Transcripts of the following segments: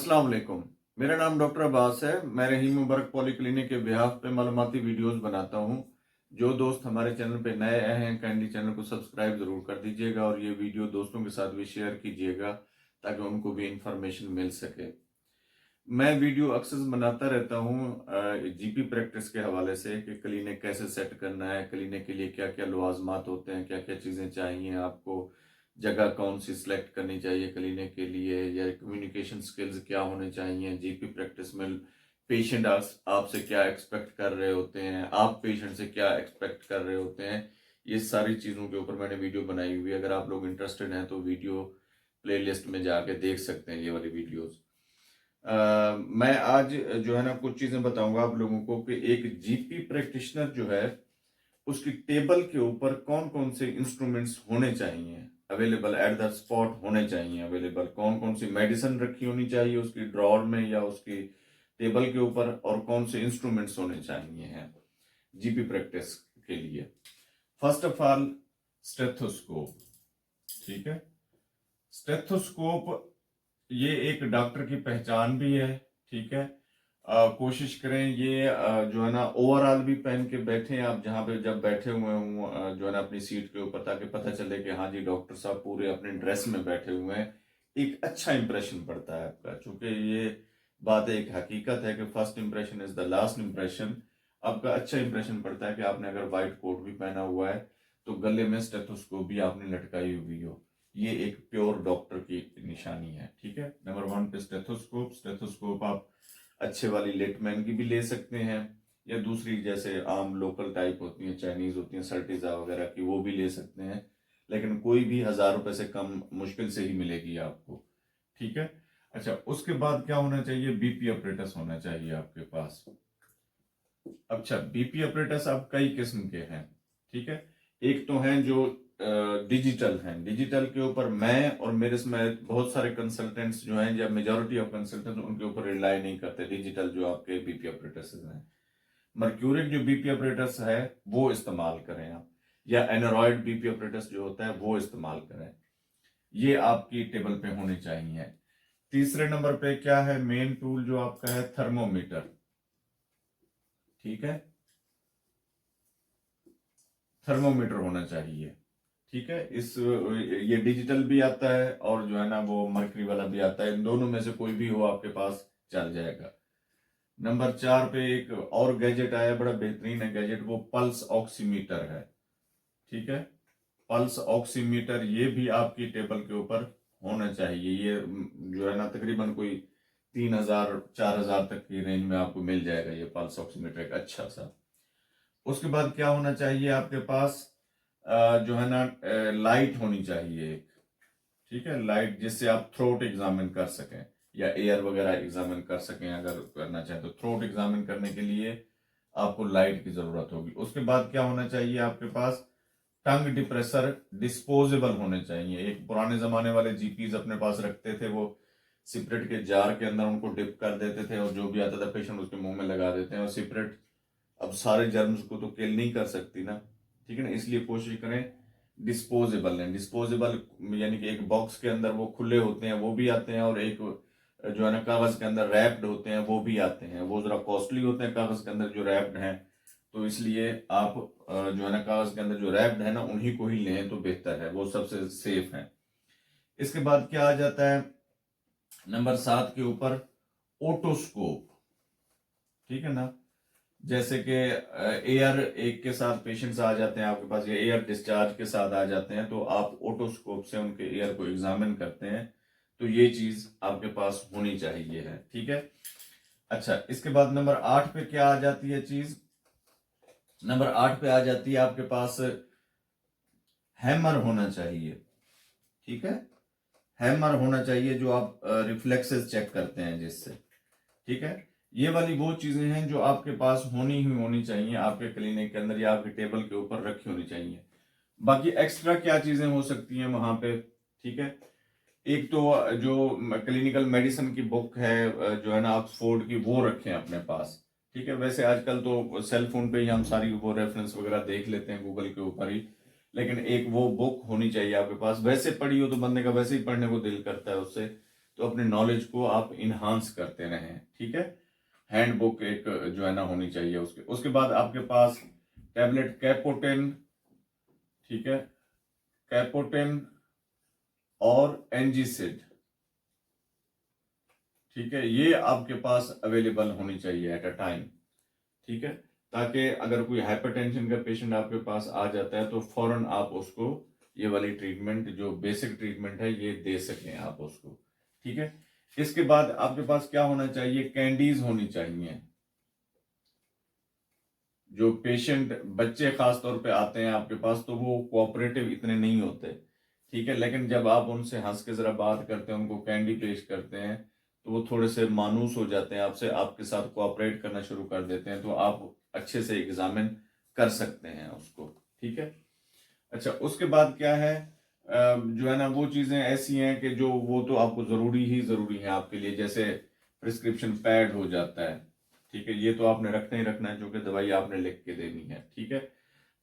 अस्सलाम वालेकुम। मेरा नाम डॉक्टर अब्बास है। मैं रहीम मुबारक पॉलीक्लिनिक के बिहाफ पे मालूमाती वीडियोस बनाता हूँ। जो दोस्त हमारे चैनल पे नए आए हैं काइंडली चैनल को सब्सक्राइब जरूर कर दीजिएगा और ये वीडियो दोस्तों के साथ भी शेयर कीजिएगा ताकि उनको भी इंफॉर्मेशन मिल सके। मैं वीडियो अक्सर बनाता रहता हूँ जीपी प्रैक्टिस के हवाले से कि क्लिनिक कैसे सेट करना है, क्लिनिक के लिए क्या क्या लवाजमात होते हैं, क्या क्या चीज़ें चाहिए आपको, जगह कौन सी सिलेक्ट करनी चाहिए क्लिनिक के लिए, या कम्युनिकेशन स्किल्स क्या होने चाहिए जीपी प्रैक्टिस में। पेशेंट आपसे क्या एक्सपेक्ट कर रहे होते हैं, आप पेशेंट से क्या एक्सपेक्ट कर रहे होते हैं, ये सारी चीज़ों के ऊपर मैंने वीडियो बनाई हुई है। अगर आप लोग इंटरेस्टेड हैं तो वीडियो प्लेलिस्ट में जाके देख सकते हैं ये वाली वीडियोज़। मैं आज जो है ना कुछ चीजें बताऊंगा आप लोगों को कि एक जीपी प्रैक्टिशनर जो है उसकी टेबल के ऊपर कौन कौन से इंस्ट्रूमेंट्स होने चाहिए, अवेलेबल एट द स्पॉट होने चाहिए, अवेलेबल कौन कौन सी मेडिसिन रखी होनी चाहिए उसकी ड्रॉर में या उसकी टेबल के ऊपर, और कौन से इंस्ट्रूमेंट्स होने चाहिए हैं जीपी प्रैक्टिस के लिए। First of all stethoscope. ठीक है, स्टेथोस्कोप ये एक डॉक्टर की पहचान भी है। ठीक है, कोशिश करें ये जो है ना ओवरऑल भी पहन के बैठे आप जहाँ पे जब बैठे हुए हों जो है ना अपनी सीट के ऊपर, ताकि पता चले कि हाँ जी डॉक्टर साहब पूरे अपने ड्रेस में बैठे हुए हैं। एक अच्छा इंप्रेशन पड़ता है आपका, चूंकि ये बात एक हकीकत है कि first impression is the last impression. आपका अच्छा इंप्रेशन पड़ता है कि आपने अगर व्हाइट कोट भी पहना हुआ है तो गले में स्टेथोस्कोप भी आपने लटकाई हुई हो, ये एक प्योर डॉक्टर की निशानी है। ठीक है, नंबर वन पे स्टेथोस्कोप। स्टेथोस्कोप आप अच्छे वाली लेटमैन की भी ले सकते हैं, या दूसरी जैसे आम लोकल टाइप होती हैं, चाइनीज होती हैं, सर्टिजा वगैरह की, वो भी ले सकते हैं। लेकिन कोई भी 1000 रुपए से कम मुश्किल से ही मिलेगी आपको। ठीक है, अच्छा उसके बाद क्या होना चाहिए, बीपी ऑपरेटस होना चाहिए आपके पास। अच्छा, बीपी ऑपरेटस अब कई किस्म के हैं। ठीक है, एक तो हैं जो डिजिटल हैं। डिजिटल के ऊपर मैं और मेरे में बहुत सारे कंसल्टेंट्स जो हैं, या मेजोरिटी ऑफ कंसल्टेंट्स उनके ऊपर रिलाई नहीं करते। डिजिटल जो आपके बीपी ऑपरेटर्स हैं, मर्क्यूरिक जो बीपी ऑपरेटर्स है वो इस्तेमाल करें आप, या एनरॉयड बीपी ऑपरेटर्स जो होता है वो इस्तेमाल करें। ये आपकी टेबल पे होनी चाहिए। तीसरे नंबर पे क्या है, मेन टूल जो आपका है थर्मोमीटर। ठीक है, थर्मोमीटर होना चाहिए। ठीक है, इस ये डिजिटल भी आता है और जो है ना वो मर्करी वाला भी आता है। इन दोनों में से कोई भी हो आपके पास चल जाएगा। नंबर 4 पे एक और गैजेट आया, बड़ा बेहतरीन है गैजेट, वो पल्स ऑक्सीमीटर है। ठीक है, पल्स ऑक्सीमीटर ये भी आपकी टेबल के ऊपर होना चाहिए। ये जो है ना तकरीबन कोई 3000 4000 तक की रेंज में आपको मिल जाएगा ये पल्स ऑक्सीमीटर, एक अच्छा सा। उसके बाद क्या होना चाहिए आपके पास, जो है ना लाइट होनी चाहिए एक। ठीक है, लाइट जिससे आप थ्रोट एग्जामिन कर सकें या एयर वगैरह एग्जामिन कर सकें। अगर करना चाहें तो थ्रोट एग्जामिन करने के लिए आपको लाइट की जरूरत होगी। उसके बाद क्या होना चाहिए आपके पास, टंग डिप्रेसर डिस्पोजेबल होने चाहिए। एक पुराने जमाने वाले जीपीज अपने पास रखते थे, वो सिपरेट के जार के अंदर उनको डिप कर देते थे और जो भी आता था पेशेंट उसके मुंह में लगा देते हैं। और सिपरेट अब सारे जर्म्स को तो किल नहीं कर सकती ना, ठीक है ना, इसलिए कोशिश करें डिस्पोजेबल लें। डिस्पोजेबल यानी कि एक बॉक्स के अंदर वो खुले होते हैं वो भी आते हैं, और एक जो है ना कागज के अंदर रैप्ड होते हैं वो भी आते हैं। वो जरा कॉस्टली होते हैं कागज के अंदर जो रैप्ड हैं, तो इसलिए आप जो है ना कागज के अंदर जो रैप्ड है ना उन्हीं को ही लें तो बेहतर है, वो सबसे सेफ है। इसके बाद क्या आ जाता है नंबर 7 के ऊपर, ओटोस्कोप। ठीक है ना, जैसे कि एयर एक के साथ पेशेंट्स आ जाते हैं आपके पास, या एयर डिस्चार्ज के साथ आ जाते हैं, तो आप ओटोस्कोप से उनके एयर को एग्जामिन करते हैं। तो ये चीज आपके पास होनी चाहिए है। ठीक है, अच्छा इसके बाद नंबर 8 पे क्या आ जाती है चीज, नंबर 8 पे आ जाती है आपके पास हैमर होना चाहिए। ठीक है, हैमर होना चाहिए जो आप रिफ्लेक्सेस चेक करते हैं जिससे। ठीक है, ये वाली वो चीजें हैं जो आपके पास होनी ही होनी चाहिए आपके क्लिनिक के अंदर, या आपके टेबल के ऊपर रखी होनी चाहिए। बाकी एक्स्ट्रा क्या चीजें हो सकती हैं वहां पे, ठीक है, एक तो जो क्लिनिकल मेडिसिन की बुक है जो है ना ऑक्सफोर्ड की, वो रखें अपने पास। ठीक है, वैसे आजकल तो सेल फोन पे ही हम सारी वो रेफरेंस वगैरह देख लेते हैं गूगल के ऊपर ही, लेकिन एक वो बुक होनी चाहिए आपके पास। वैसे पढ़ी हो तो बंदे का वैसे ही पढ़ने को दिल करता है उससे, तो अपने नॉलेज को आप इन्हांस करते रहें। ठीक है, हैंडबुक एक जो है ना होनी चाहिए। उसके बाद आपके पास टैबलेट कैपोटेन, ठीक है, कैपोटेन और एनजीसिड, ठीक है, ये आपके पास अवेलेबल होनी चाहिए एट अ टाइम। ठीक है, ताकि अगर कोई हाइपरटेंशन का पेशेंट आपके पास आ जाता है तो फौरन आप उसको ये वाली ट्रीटमेंट, जो बेसिक ट्रीटमेंट है, ये दे सकें आप उसको। ठीक है, इसके बाद आपके पास क्या होना चाहिए, कैंडीज होनी चाहिए। जो पेशेंट, बच्चे खास तौर पे आते हैं आपके पास तो वो कोऑपरेटिव इतने नहीं होते। ठीक है, लेकिन जब आप उनसे हंस के जरा बात करते हैं, उनको कैंडी पेश करते हैं, तो वो थोड़े से मानूस हो जाते हैं आपसे, आपके साथ कोऑपरेट करना शुरू कर देते हैं, तो आप अच्छे से एग्जामिन कर सकते हैं उसको। ठीक है, अच्छा, उसके बाद क्या है, जो है ना वो चीजें ऐसी हैं कि जो वो तो आपको जरूरी है आपके लिए, जैसे प्रिस्क्रिप्शन पैड हो जाता है। ठीक है, ये तो आपने रखना ही रखना है, जो कि दवाई आपने लिख के देनी है। ठीक है,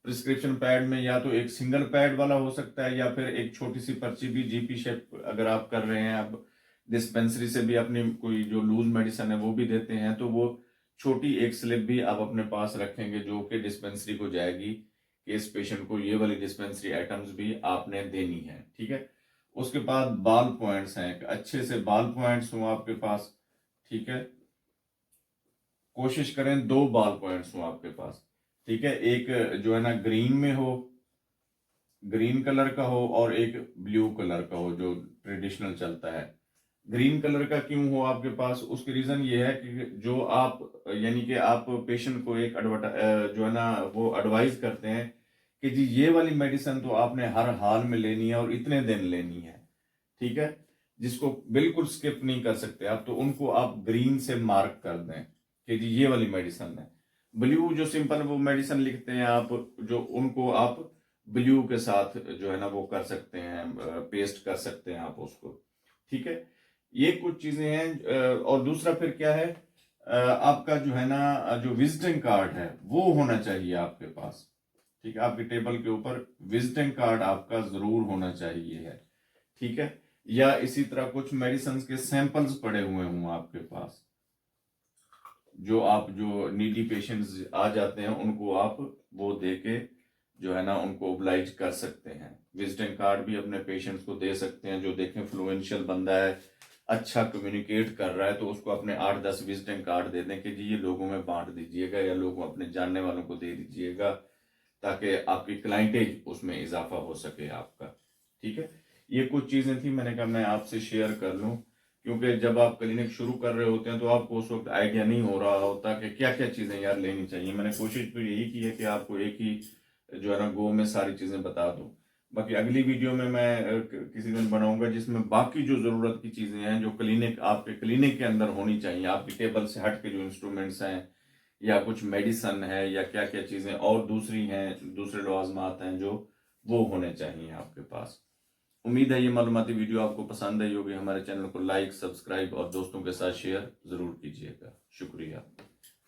प्रिस्क्रिप्शन पैड में या तो एक सिंगल पैड वाला हो सकता है, या फिर एक छोटी सी पर्ची भी जीपी शेप अगर आप कर रहे हैं, अब डिस्पेंसरी से भी अपनी कोई जो लूज मेडिसिन है वो भी देते हैं, तो वो छोटी एक स्लिप भी आप अपने पास रखेंगे जो कि डिस्पेंसरी को जाएगी कि इस पेशेंट को ये वाली डिस्पेंसरी आइटम्स भी आपने देनी है। ठीक है, उसके बाद बाल पॉइंट्स हैं, अच्छे से बाल पॉइंट्स हो आपके पास। ठीक है, कोशिश करें 2 बाल पॉइंट्स हो आपके पास। ठीक है, एक जो है ना ग्रीन में हो, ग्रीन कलर का हो, और एक ब्लू कलर का हो जो ट्रेडिशनल चलता है। ग्रीन कलर का क्यों हो आपके पास, उसकी रीजन ये है कि जो आप, यानी कि आप पेशेंट को एक जो है ना वो एडवाइस करते हैं कि जी ये वाली मेडिसिन तो आपने हर हाल में लेनी है और इतने दिन लेनी है। ठीक है, जिसको बिल्कुल स्किप नहीं कर सकते आप, तो उनको आप ग्रीन से मार्क कर दें कि जी ये वाली मेडिसिन है। ब्लू जो सिंपल वो मेडिसिन लिखते हैं आप, जो उनको आप ब्लू के साथ जो है ना वो कर सकते हैं, पेस्ट कर सकते हैं आप उसको। ठीक है, ये कुछ चीजें हैं। और दूसरा फिर क्या है, आपका जो है ना जो विजिटिंग कार्ड है वो होना चाहिए आपके पास। ठीक है, आपके टेबल के ऊपर विजिटिंग कार्ड आपका जरूर होना चाहिए है। ठीक है, या इसी तरह कुछ मेडिसिन के सैंपल्स पड़े हुए हों आपके पास, जो नीडी पेशेंट्स आ जाते हैं उनको आप वो दे के जो है ना उनको ओब्लाइज कर सकते हैं। विजिटिंग कार्ड भी अपने पेशेंट्स को दे सकते हैं, जो देखें फ्लुएंशियल बंदा है, अच्छा कम्युनिकेट कर रहा है, तो उसको अपने 8-10 विजिटिंग कार्ड दे दें कि जी ये लोगों में बांट दीजिएगा या लोगों अपने जानने वालों को दे दीजिएगा, ताकि आपकी क्लाइंटेज उसमें इजाफा हो सके आपका। ठीक है, ये कुछ चीजें थी, मैंने कहा मैं आपसे शेयर कर लूं, क्योंकि जब आप क्लिनिक शुरू कर रहे होते हैं तो आपको उस वक्त आइडिया नहीं हो रहा होता कि क्या क्या चीजें यार लेनी चाहिए। मैंने कोशिश तो यही की है कि आपको एक ही जो है ना गो में सारी चीजें बता दूं। बाकी अगली वीडियो में मैं किसी दिन बनाऊंगा जिसमें बाकी जो जरूरत की चीजें हैं, जो क्लिनिक आपके क्लिनिक के अंदर होनी चाहिए, आपकी टेबल से हट के जो इंस्ट्रूमेंट्स हैं या कुछ मेडिसन है या क्या क्या चीजें और दूसरी हैं, दूसरे लवाजमात हैं जो वो होने चाहिए आपके पास। उम्मीद है ये मालूमाती वीडियो आपको पसंद आई होगी। हमारे चैनल को लाइक, सब्सक्राइब और दोस्तों के साथ शेयर जरूर कीजिएगा। शुक्रिया।